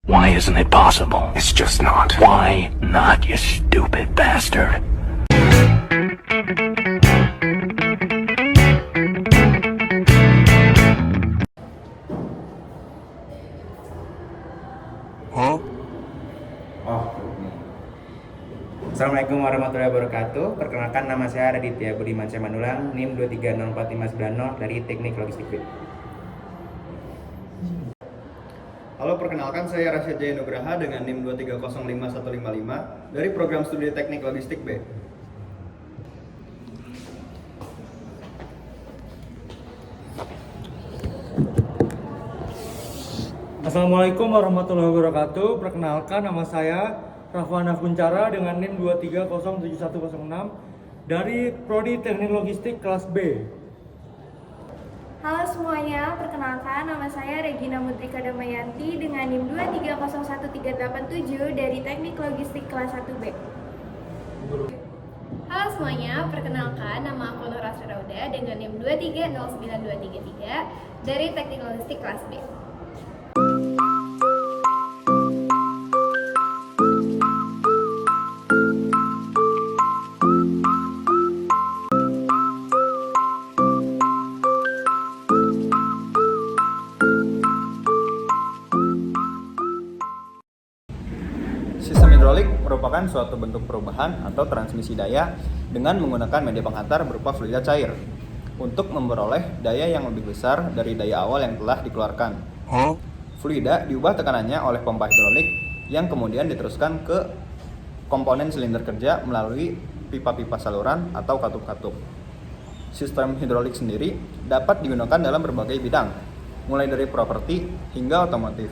Why isn't it possible? It's just not. Why not, you stupid bastard? Huh? Oh, ini. Assalamualaikum warahmatullahi wabarakatuh. Perkenalkan, nama saya Raditya Budiman Syamanulang, NIM 2304590 dari Teknik Logistik B. Halo, perkenalkan saya Rasya Jaya Nugraha dengan NIM 2305155 dari Program Studi Teknik Logistik B. Assalamualaikum warahmatullahi wabarakatuh. Perkenalkan, nama saya Rafwana Kuncara dengan NIM 2307106 dari Prodi Teknik Logistik kelas B. Halo semuanya, perkenalkan nama saya Regina Mutrika Damayanti dengan NIM 2301387 dari Teknik Logistik kelas 1B. Halo semuanya, perkenalkan nama aku Nur Asri Rauda dengan NIM 2309233 dari Teknik Logistik kelas B. Sistem hidrolik merupakan suatu bentuk perubahan atau transmisi daya dengan menggunakan media penghantar berupa fluida cair untuk memperoleh daya yang lebih besar dari daya awal yang telah dikeluarkan. Huh? Fluida diubah tekanannya oleh pompa hidrolik yang kemudian diteruskan ke komponen silinder kerja melalui pipa-pipa saluran atau katup-katup. Sistem hidrolik sendiri dapat digunakan dalam berbagai bidang, mulai dari properti hingga otomotif,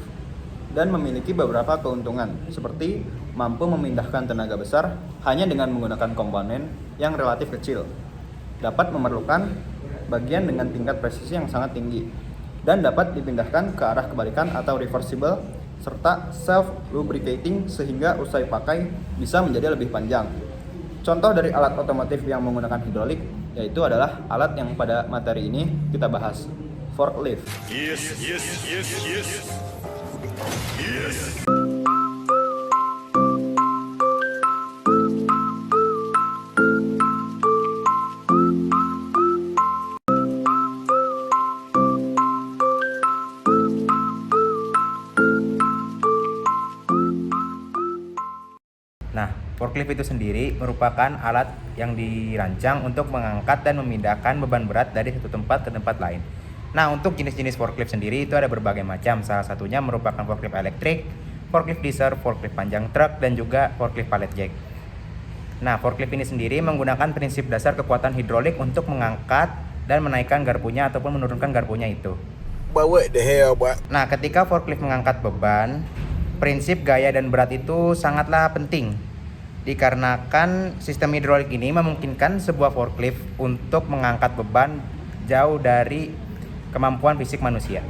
dan memiliki beberapa keuntungan seperti mampu memindahkan tenaga besar hanya dengan menggunakan komponen yang relatif kecil, dapat memerlukan bagian dengan tingkat presisi yang sangat tinggi, dan dapat dipindahkan ke arah kebalikan atau reversible, serta self-lubricating sehingga usai pakai bisa menjadi lebih panjang. Contoh dari alat otomotif yang menggunakan hidrolik yaitu adalah alat yang pada materi ini kita bahas, forklift. Nah, forklift itu sendiri merupakan alat yang dirancang untuk mengangkat dan memindahkan beban berat dari satu tempat ke tempat lain. Nah, untuk jenis-jenis forklift sendiri itu ada berbagai macam. Salah satunya merupakan forklift elektrik, forklift diesel, forklift panjang truk, dan juga forklift pallet jack. Nah, forklift ini sendiri menggunakan prinsip dasar kekuatan hidrolik untuk mengangkat dan menaikkan garpunya ataupun menurunkan garpunya itu. But what the hell, boy? Nah, ketika forklift mengangkat beban, prinsip gaya dan berat itu sangatlah penting. Dikarenakan sistem hidrolik ini memungkinkan sebuah forklift untuk mengangkat beban jauh dari kemampuan fisik manusia.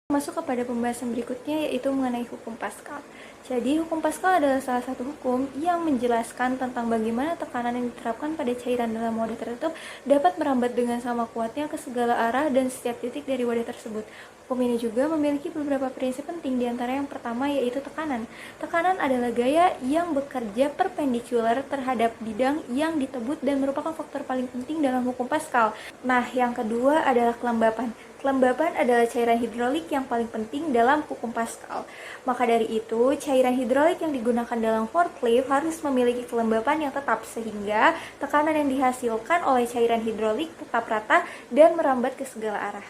Masuk kepada pembahasan berikutnya yaitu mengenai hukum Pascal. Jadi hukum Pascal adalah salah satu hukum yang menjelaskan tentang bagaimana tekanan yang diterapkan pada cairan dalam wadah tertutup dapat merambat dengan sama kuatnya ke segala arah dan setiap titik dari wadah tersebut. Hukum ini juga memiliki beberapa prinsip penting, diantara yang pertama yaitu tekanan. Tekanan adalah gaya yang bekerja perpendikular terhadap bidang yang ditebut dan merupakan faktor paling penting dalam hukum Pascal. Nah, yang kedua adalah kelembapan. Kelembapan adalah cairan hidrolik yang paling penting dalam hukum Pascal. Maka dari itu, cairan hidrolik yang digunakan dalam forklift harus memiliki kelembapan yang tetap sehingga tekanan yang dihasilkan oleh cairan hidrolik tetap rata dan merambat ke segala arah.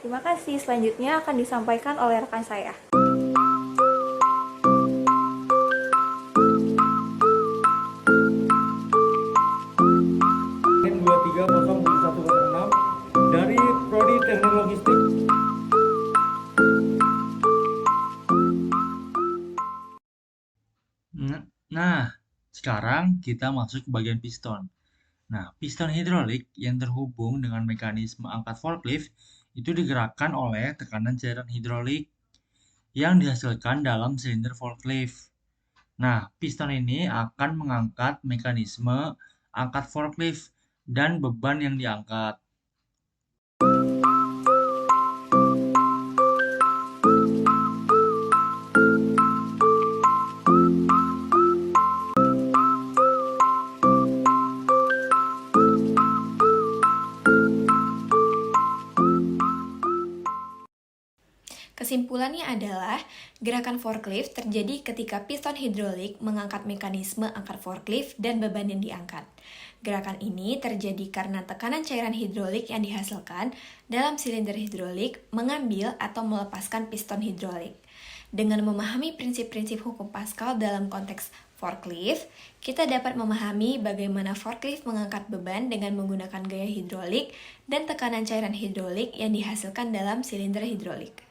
Terima kasih. Selanjutnya akan disampaikan oleh rekan saya. NIM 2307106 dari Prodi Teknik Logistik. Nah, sekarang kita masuk ke bagian piston. Nah, piston hidrolik yang terhubung dengan mekanisme angkat forklift itu digerakkan oleh tekanan cairan hidrolik yang dihasilkan dalam silinder forklift. Nah, piston ini akan mengangkat mekanisme angkat forklift dan beban yang diangkat. Kesimpulannya adalah, gerakan forklift terjadi ketika piston hidrolik mengangkat mekanisme angkat forklift dan beban yang diangkat. Gerakan ini terjadi karena tekanan cairan hidrolik yang dihasilkan dalam silinder hidrolik mengambil atau melepaskan piston hidrolik. Dengan memahami prinsip-prinsip hukum Pascal dalam konteks forklift, kita dapat memahami bagaimana forklift mengangkat beban dengan menggunakan gaya hidrolik dan tekanan cairan hidrolik yang dihasilkan dalam silinder hidrolik.